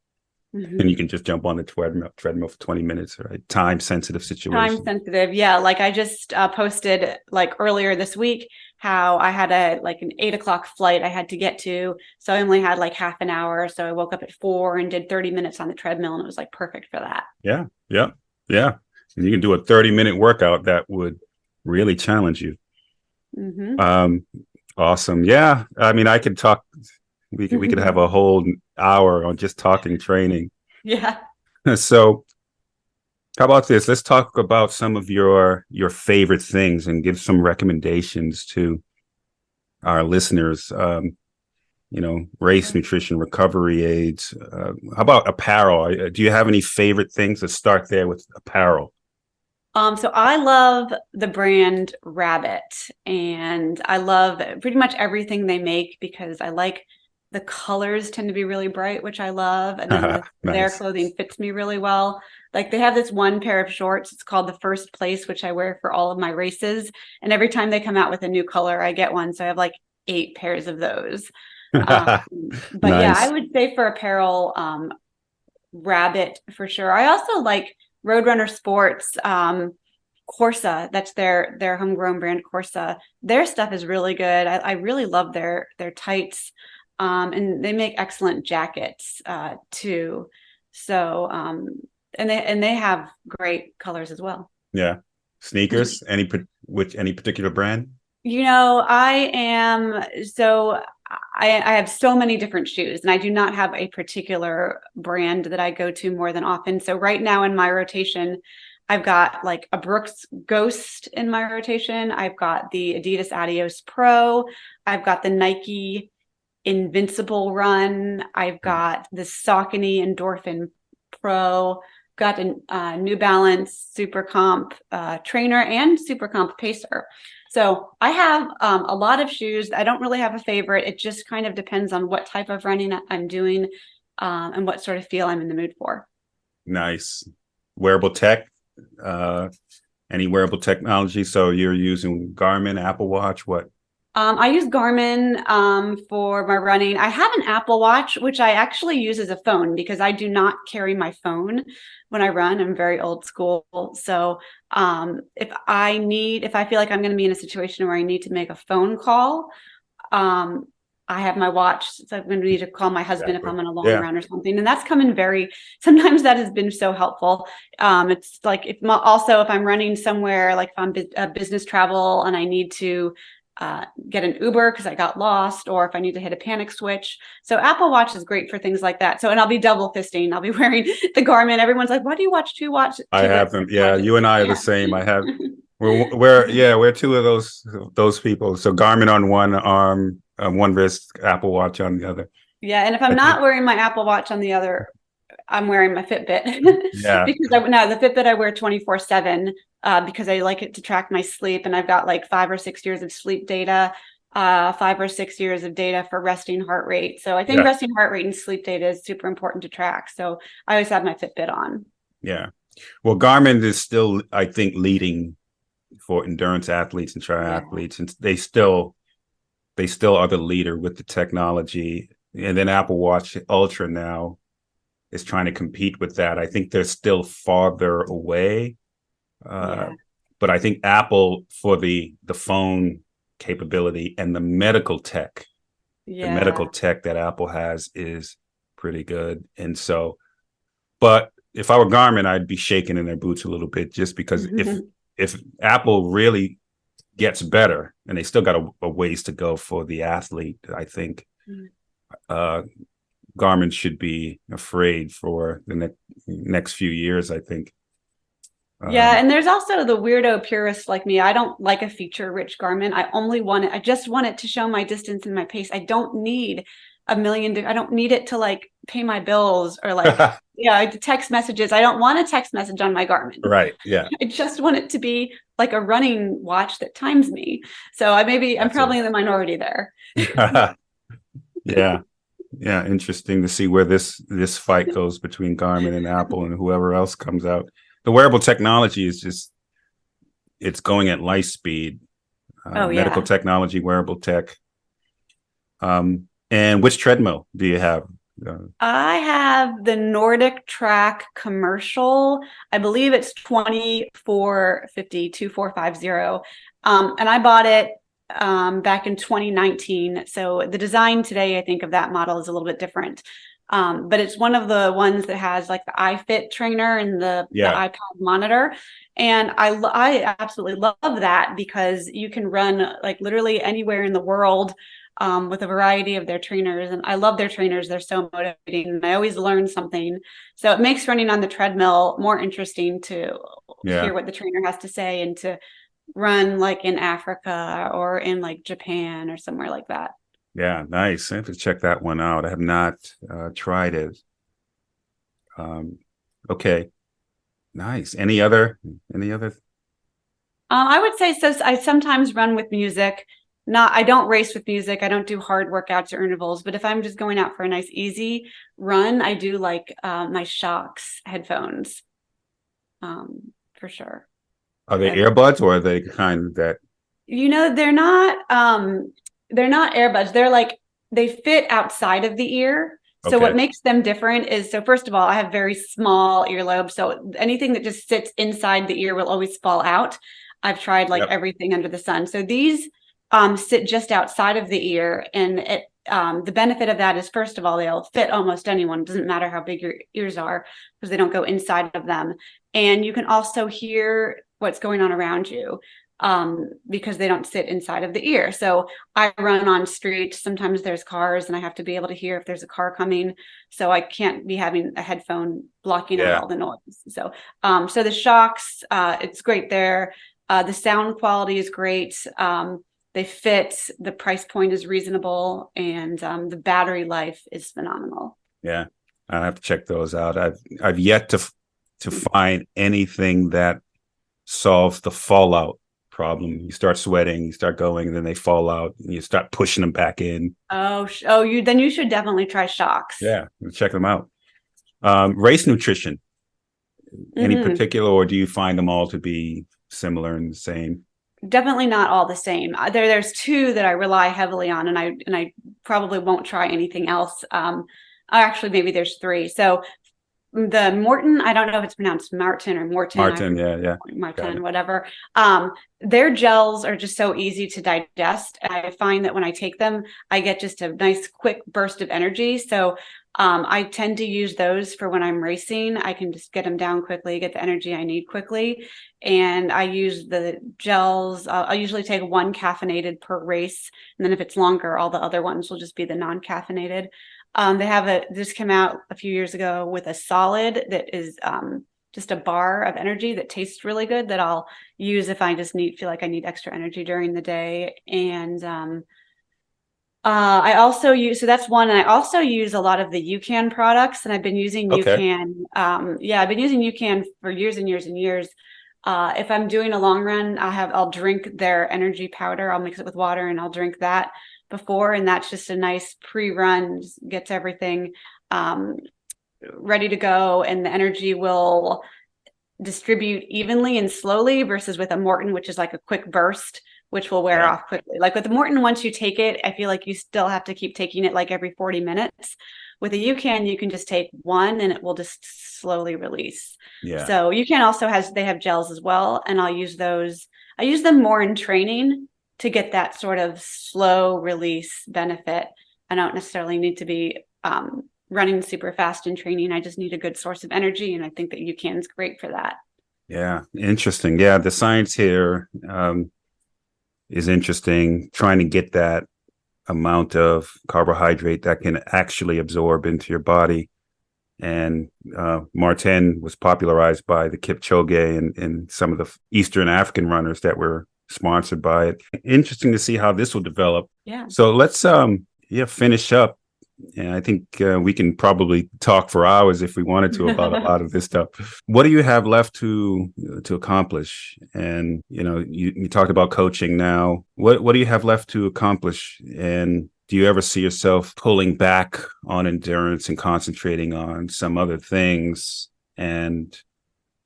Mm-hmm. And you can just jump on the treadmill for 20 minutes, right? Time sensitive situation. Time sensitive. Yeah. Like I just posted like earlier this week how I had an 8 o'clock flight I had to get to. So I only had like half an hour. So I woke up at 4 and did 30 minutes on the treadmill, and it was like perfect for that. Yeah. Yeah. Yeah. And you can do a 30-minute workout that would really challenge you. Awesome. Yeah. I mean, I could talk, we could have a whole hour on just talking training. Yeah. So how about this? Let's talk about some of your favorite things and give some recommendations to our listeners. Race, nutrition, recovery aids. How about apparel? Do you have any favorite things? Let's start there with apparel. So I love the brand Rabbit, and I love pretty much everything they make because I like the colors tend to be really bright, which I love. And then their clothing fits me really well. Like they have this one pair of shorts. It's called the First Place, which I wear for all of my races. And every time they come out with a new color, I get one. So I have like 8 pairs of those. But yeah, I would say for apparel, Rabbit for sure. I also like Roadrunner Sports, Corsa. That's their homegrown brand, Corsa. Their stuff is really good. I really love their tights, and they make excellent jackets too. So and they have great colors as well. Yeah, sneakers. Any particular brand? I have so many different shoes, and I do not have a particular brand that I go to more than often. So right now in my rotation, I've got like a Brooks Ghost in my rotation. I've got the Adidas Adios Pro. I've got the Nike Invincible Run. I've got the Saucony Endorphin Pro. Got a New Balance Super Comp trainer and Super Comp Pacer. So I have a lot of shoes. I don't really have a favorite. It just kind of depends on what type of running I'm doing and what sort of feel I'm in the mood for. Nice. Wearable tech? Any wearable technology? So you're using Garmin, Apple Watch, what? I use Garmin for my running. I have an Apple Watch, which I actually use as a phone because I do not carry my phone when I run. I'm very old school. So if I feel like I'm going to be in a situation where I need to make a phone call, I have my watch. So I'm going to need to call my husband if I'm on a long run or something. And that's sometimes that has been so helpful. It's like if I'm running somewhere, like if I'm business travel and I need to get an Uber because I got lost, or if I need to hit a panic switch. So Apple Watch is great for things like that. So, and I'll be double fisting. I'll be wearing the Garmin. Everyone's like, why do you watch two watches? I have them. Yeah. You and I are the same. I have, we're two of those people. So Garmin on one arm, one wrist, Apple Watch on the other. Yeah. And if I'm not wearing my Apple Watch on the other, I'm wearing my Fitbit. Yeah. Because the Fitbit I wear 24/7 because I like it to track my sleep. And I've got like 5 or 6 years of sleep data, 5 or 6 years of data for resting heart rate. So I think resting heart rate and sleep data is super important to track. So I always have my Fitbit on. Yeah. Well, Garmin is still, I think, leading for endurance athletes and triathletes. And they still are the leader with the technology. And then Apple Watch Ultra now is trying to compete with that. I think they're still farther away. But I think Apple, for the phone capability and the medical tech, the medical tech that Apple has is pretty good. And so, but if I were Garmin, I'd be shaking in their boots a little bit, just because if Apple really gets better, and they still got a ways to go for the athlete, I think Garmin should be afraid for the next few years, I think. And there's also the weirdo purist like me. I don't like a feature-rich Garmin. I just want it to show my distance and my pace. I don't need I don't need it to like pay my bills or like, text messages. I don't want a text message on my Garmin. Right. Yeah. I just want it to be like a running watch that times me. So I'm probably in the minority there. Yeah. Yeah. Interesting to see where this fight goes between Garmin and Apple and whoever else comes out. The wearable technology is it's going at light speed. Medical technology, wearable tech. And which treadmill do you have? I have the Nordic Track Commercial. I believe it's 2450. And I bought it back in 2019. So the design today, I think, of that model is a little bit different. But it's one of the ones that has like the iFit trainer and the iPad monitor. And I absolutely love that because you can run like literally anywhere in the world with a variety of their trainers. And I love their trainers. They're so motivating. And I always learn something. So it makes running on the treadmill more interesting to hear what the trainer has to say and to run like in Africa or in like Japan or somewhere like that. Yeah, nice. I have to check that one out. I have not tried it. Okay, nice. Any other? I would say so. I sometimes run with music. I don't race with music. I don't do hard workouts or intervals. But if I'm just going out for a nice easy run, I do like my Shocks headphones, for sure. Are they earbuds or are they kind that? They're not earbuds. They're like, they fit outside of the ear. So what makes them different is, so first of all, I have very small earlobes. So anything that just sits inside the ear will always fall out. I've tried like everything under the sun. So these sit just outside of the ear. And the benefit of that is, first of all, they'll fit almost anyone. It doesn't matter how big your ears are because they don't go inside of them. And you can also hear what's going on around you because they don't sit inside of the ear. So I run on street. Sometimes there's cars and I have to be able to hear if there's a car coming. So I can't be having a headphone blocking out all the noise. So, so the Shocks, it's great there. The sound quality is great. They fit, the price point is reasonable, and the battery life is phenomenal. Yeah, I have to check those out. I've yet to find anything that solves the fallout problem. You start sweating, you start going, and then they fall out, and you start pushing them back in. Then you should definitely try Shocks. Yeah, check them out. Race nutrition, any particular, or do you find them all to be similar and the same? Definitely not all the same. There's two that I rely heavily on, and I probably won't try anything else. Actually, maybe there's three. So the Morton, I don't know if it's pronounced Martin or Morton. Martin, whatever. Their gels are just so easy to digest. I find that when I take them, I get just a nice quick burst of energy. So I tend to use those for when I'm racing. I can just get them down quickly, get the energy I need quickly. And I use the gels. I'll usually take one caffeinated per race. And then if it's longer, all the other ones will just be the non-caffeinated. This came out a few years ago with a solid that is just a bar of energy that tastes really good that I'll use if I just feel like I need extra energy during the day. And I also use, so that's one. And I also use a lot of the UCAN products, and I've been using UCAN. I've been using UCAN for years and years and years. If I'm doing a long run, I'll drink their energy powder. I'll mix it with water and I'll drink that before. And that's just a nice pre-run, gets everything ready to go. And the energy will distribute evenly and slowly versus with a Morton, which is like a quick burst, which will wear off quickly. Like with the Morton, once you take it, I feel like you still have to keep taking it like every 40 minutes. With a UCAN, you can just take one and it will just slowly release. Yeah. So UCAN also they have gels as well. And I'll use those. I use them more in training to get that sort of slow release benefit. I don't necessarily need to be running super fast in training. I just need a good source of energy. And I think that UCAN is great for that. Yeah. Interesting. Yeah. The science here is interesting, trying to get that amount of carbohydrate that can actually absorb into your body. And Martin was popularized by the Kipchoge and some of the Eastern African runners that were sponsored by it. Interesting to see how this will develop. Yeah. So let's finish up. And I think we can probably talk for hours if we wanted to about a lot of this stuff. What do you have left to accomplish? And you talked about coaching now. What do you have left to accomplish? And do you ever see yourself pulling back on endurance and concentrating on some other things? And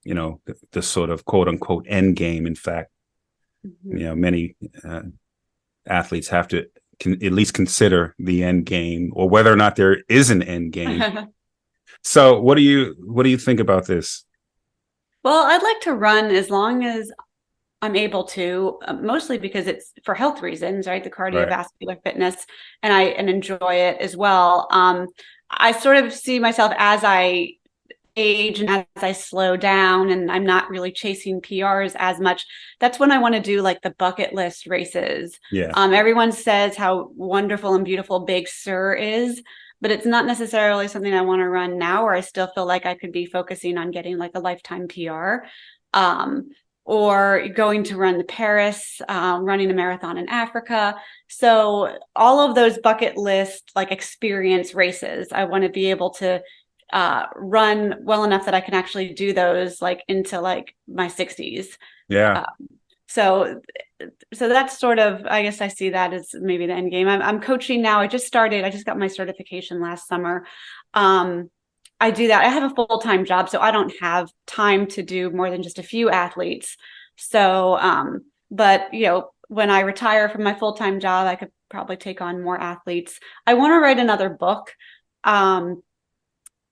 the sort of quote unquote end game. In fact, many athletes have to at least consider the end game, or whether or not there is an end game. So what do you think about this? Well, I'd like to run as long as I'm able to, mostly because it's for health reasons, right? The Right. cardiovascular fitness, and I enjoy it as well. I sort of see myself as I age and as I slow down and I'm not really chasing PRs as much. That's when I want to do like the bucket list races. Yeah. Everyone says how wonderful and beautiful Big Sur is, but it's not necessarily something I want to run now, or I still feel like I could be focusing on getting like a lifetime PR. Or going to run the Paris, running a marathon in Africa. So all of those bucket list like experience races, I want to be able to run well enough that I can actually do those like into like my 60s. Yeah. So that's sort of, I guess I see that as maybe the end game. I'm coaching now. I just got my certification last summer. I do that. I have a full-time job, so I don't have time to do more than just a few athletes. So, but when I retire from my full-time job, I could probably take on more athletes. I want to write another book.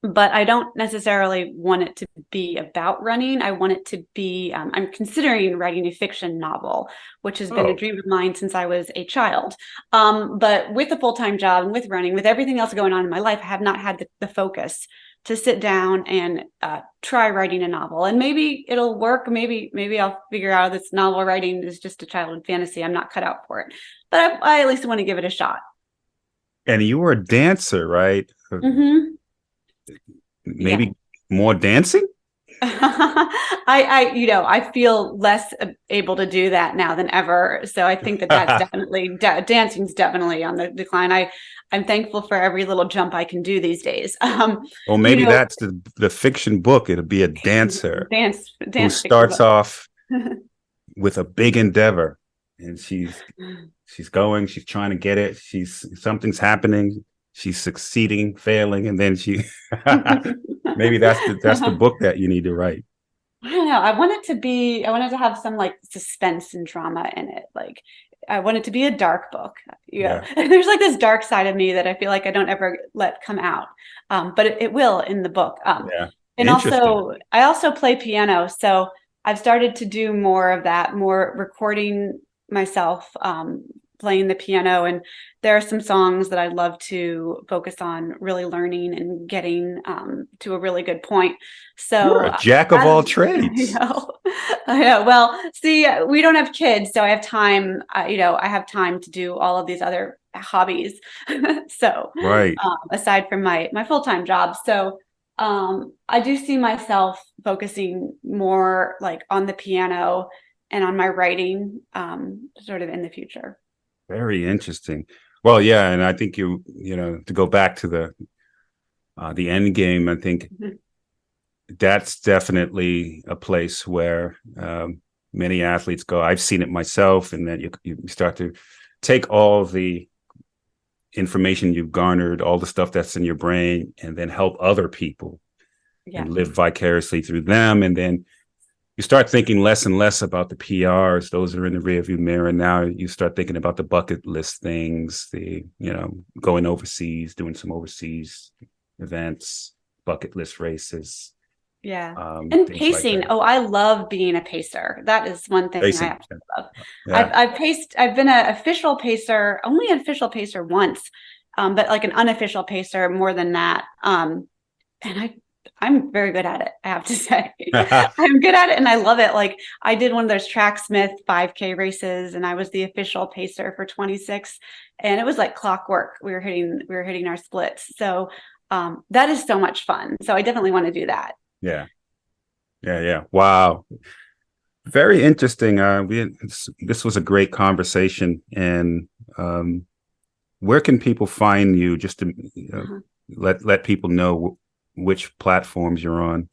But I don't necessarily want it to be about running. I want it to be, I'm considering writing a fiction novel, which has been a dream of mine since I was a child. But with a full-time job and with running, with everything else going on in my life, I have not had the focus to sit down and try writing a novel. And maybe it'll work. Maybe I'll figure out this novel writing is just a childhood fantasy. I'm not cut out for it. But I at least want to give it a shot. And you were a dancer, right? Mm-hmm. Maybe more dancing? I feel less able to do that now than ever. So I think that's definitely dancing's definitely on the decline. I'm thankful for every little jump I can do these days. Well, maybe that's the fiction book. It'll be a dancer who starts off with a big endeavor, and she's trying to get it. Something's happening. She's succeeding, failing, and then maybe that's the book that you need to write. I don't know. I want it to have some like suspense and drama in it. Like I want it to be a dark book. Yeah. There's like this dark side of me that I feel like I don't ever let come out. But it will in the book. And also I also play piano. So I've started to do more of that, more recording myself, playing the piano, and there are some songs that I'd love to focus on really learning and getting to a really good point. So you're a jack of all trades. Yeah. Well, see, we don't have kids, so I have time. I have time to do all of these other hobbies. So right. Aside from my full-time job, so I do see myself focusing more like on the piano and on my writing, sort of in the future. Very interesting. Well, yeah, and I think to go back to the end game, I think that's definitely a place where many athletes go. I've seen it myself, and then you start to take all the information you've garnered, all the stuff that's in your brain, and then help other people and live vicariously through them, and then you start thinking less and less about the PRs. Those are in the rearview mirror. Now you start thinking about the bucket list things, going overseas, doing some overseas events, bucket list races. Yeah. And pacing. Like I love being a pacer. That is one thing I absolutely love. Yeah. I've been an official pacer, only an official pacer once, but like an unofficial pacer more than that. And I'm very good at it, I have to say. I'm good at it and I love it. Like I did one of those Tracksmith 5K races and I was the official pacer for 26 and it was like clockwork. We were hitting our splits. So that is so much fun. So I definitely want to do that. Yeah. Wow. Very interesting. This was a great conversation. And where can people find you just to let people know which platforms you're on?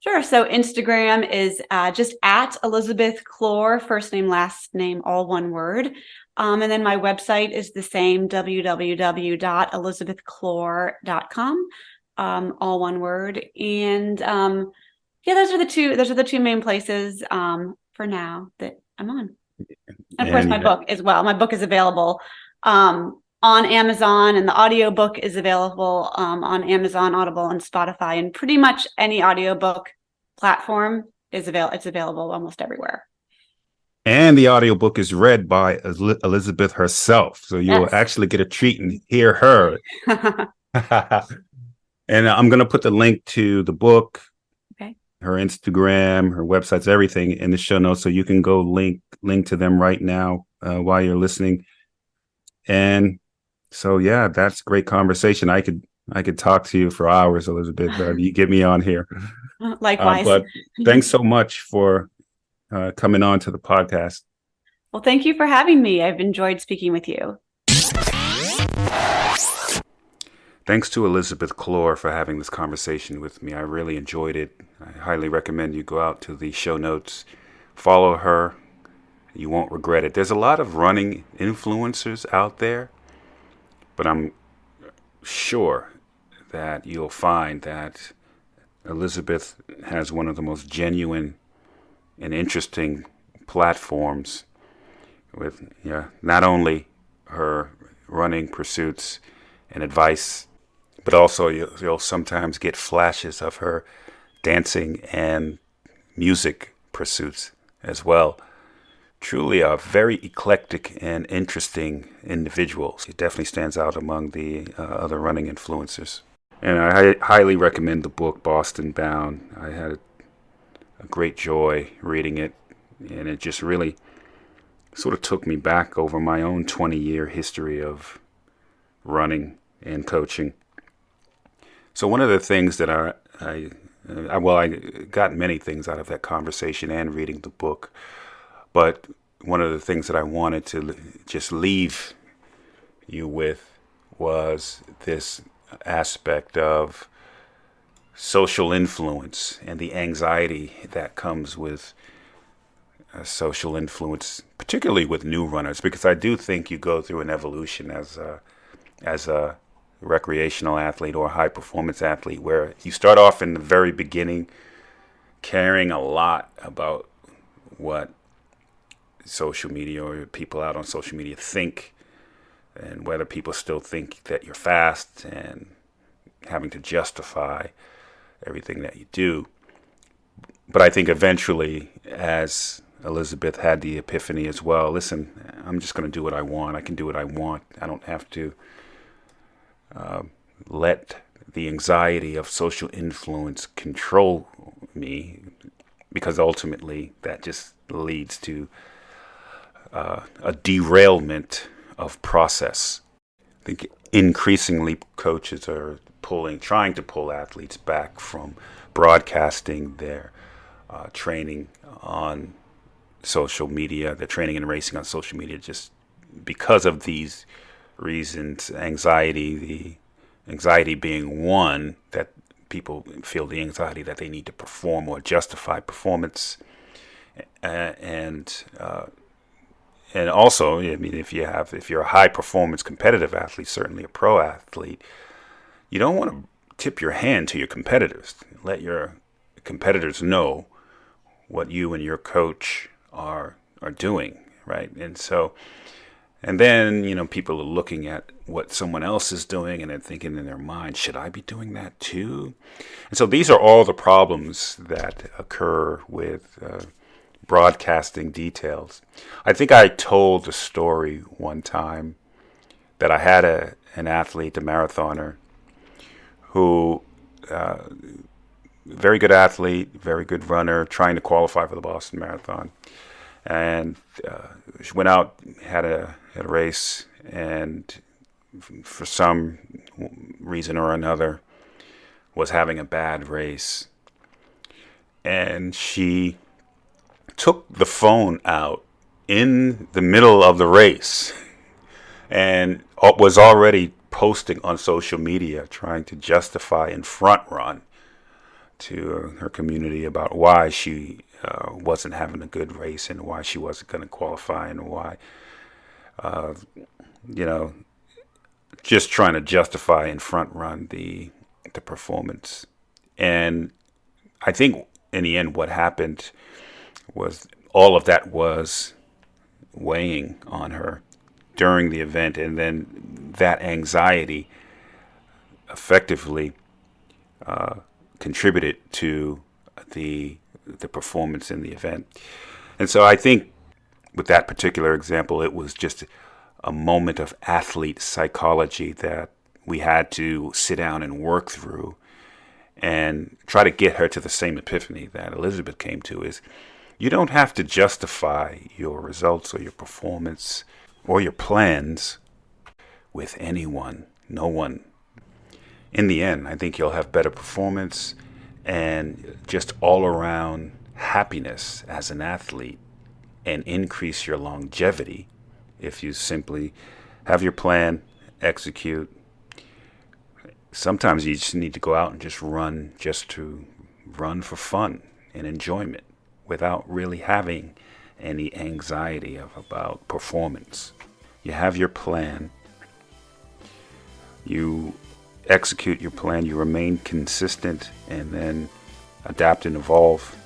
Sure. So Instagram is just at Elizabeth Clor, first name, last name, all one word. And then my website is the same, www.elizabethclor.com, all one word. And those are the two main places for now that I'm on. And of course, my book as well. My book is available on Amazon, and the audiobook is available on Amazon, Audible, and Spotify, and pretty much any audiobook platform is available. It's available almost everywhere. And the audiobook is read by Elizabeth herself. So you'll Yes. actually get a treat and hear her. And I'm going to put the link to the book, Okay. her Instagram, her websites, everything in the show notes. So you can go link to them right now while you're listening. And so, yeah, that's great conversation. I could talk to you for hours, Elizabeth. You get me on here. Likewise. But thanks so much for coming on to the podcast. Well, thank you for having me. I've enjoyed speaking with you. Thanks to Elizabeth Clor for having this conversation with me. I really enjoyed it. I highly recommend you go out to the show notes, follow her. You won't regret it. There's a lot of running influencers out there, but I'm sure that you'll find that Elizabeth has one of the most genuine and interesting platforms with not only her running pursuits and advice, but also you'll sometimes get flashes of her dancing and music pursuits as well. Truly a very eclectic and interesting individual. She definitely stands out among the other running influencers. And I highly recommend the book Boston Bound. I had a great joy reading it, and it just really sort of took me back over my own 20-year history of running and coaching. So one of the things that I got many things out of that conversation and reading the book, but one of the things that I wanted to just leave you with was this aspect of social influence and the anxiety that comes with social influence, particularly with new runners, because I do think you go through an evolution as a recreational athlete or a high performance athlete, where you start off in the very beginning caring a lot about what social media or people out on social media think, and whether people still think that you're fast, and having to justify everything that you do. But I think eventually, as Elizabeth had the epiphany as well, listen, I'm just going to do what I want. I can do what I want. I don't have to let the anxiety of social influence control me, because ultimately that just leads to a derailment of process. I think increasingly coaches are trying to pull athletes back from broadcasting their training on social media, their training and racing on social media, just because of these reasons. The anxiety being one, that people feel the anxiety that they need to perform or justify performance, and also, I mean, if you're a high performance competitive athlete, certainly a pro athlete, you don't want to tip your hand to your competitors. Let your competitors know what you and your coach are doing, right? And then people are looking at what someone else is doing, and they're thinking in their mind, should I be doing that too? And so these are all the problems that occur with broadcasting details. I think I told the story one time that I had an athlete, a marathoner, who very good athlete, very good runner, trying to qualify for the Boston Marathon, and she went out, had a race, and for some reason or another was having a bad race, and she took the phone out in the middle of the race and was already posting on social media, trying to justify and front run to her community about why she wasn't having a good race and why she wasn't going to qualify, and why, just trying to justify and front run the performance. And I think in the end what happened was all of that was weighing on her during the event, and then that anxiety effectively contributed to the performance in the event. And so I think with that particular example, it was just a moment of athlete psychology that we had to sit down and work through and try to get her to the same epiphany that Elizabeth came to, is you don't have to justify your results or your performance or your plans with anyone, no one. In the end, I think you'll have better performance and just all around happiness as an athlete, and increase your longevity if you simply have your plan, execute. Sometimes you just need to go out and just to run for fun and enjoyment without really having any anxiety about performance. You have your plan, you execute your plan, you remain consistent, and then adapt and evolve.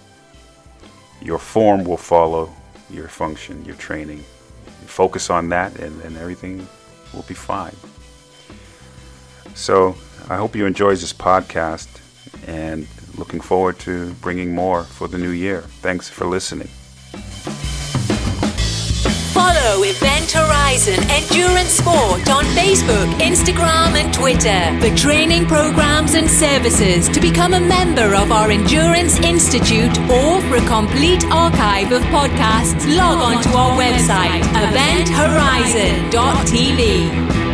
Your form will follow your function, your training. You focus on that, and then everything will be fine. So I hope you enjoyed this podcast, and looking forward to bringing more for the new year. Thanks for listening. Follow Event Horizon Endurance Sport on Facebook, Instagram and Twitter for training programs and services. To become a member of our Endurance Institute or for a complete archive of podcasts, log on to our website, eventhorizon.tv.